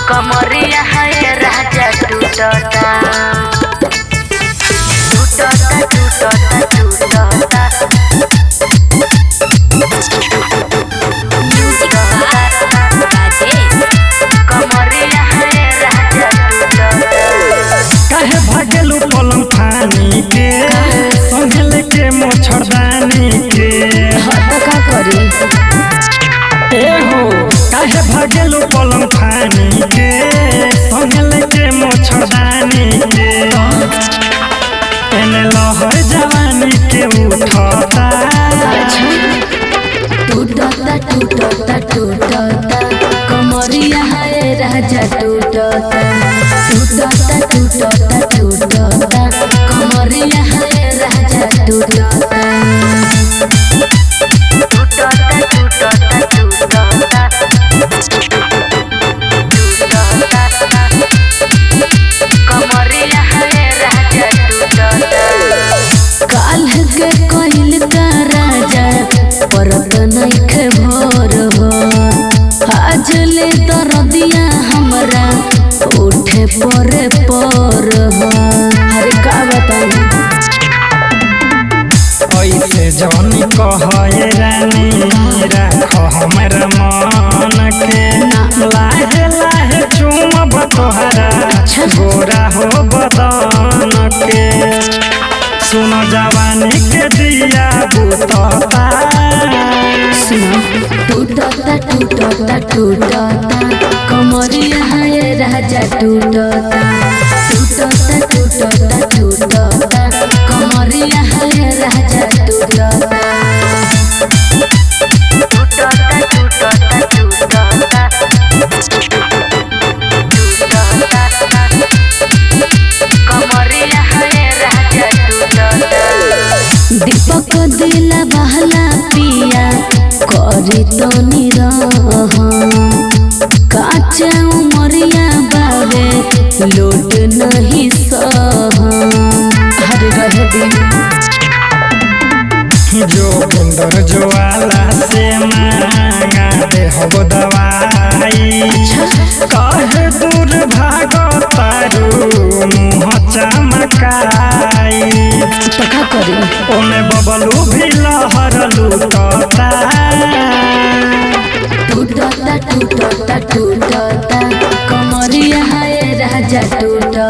कमरिया है राजा टूटता टूटता टूटता टूटता कमरिया है राजा काहे भागेलू पलंग फानी के संभल के मोछड़दानी के का करी ए हो काहे भागेलू पलंग फानी के संभल के मोछड़दानी के एने लहर जवानी के उठता टूटता टूटता टूटता कमरिया है राजा टूटता टूटता टूटता टूटता कमरिया है राजा टूटता कमरिया है राजा काल के कोइल का राजा परत नइखे भोर हो आज ले दरदिया हमरा उठे परे पर हो अरे का बताई ऐसे जौनी कहे रानी राख हमरा मन के लाहे लाहे चुमब तोहरा गोरा हो बदन के सुन जवानी के दिया बुतता सुनो टूटता टूटता टूटता कमरिया है राजा टूटता टूटता टूटता टूटता कमरिया है राजा टूटता कमरिया है राजा दीपक दिला बहला पिया करी तो निरह काचे उमरिया बाबे लोट नहीं सह हरे रहे दिन जोगिंदर ज्वाला से मांगा दे हो दवाई कहे दूर भागो तारू मुँह चमकाई पका करी ओमे बबलू भी लहर लूटता टूटता टूटता टूटता कमरिया है राजा टूटता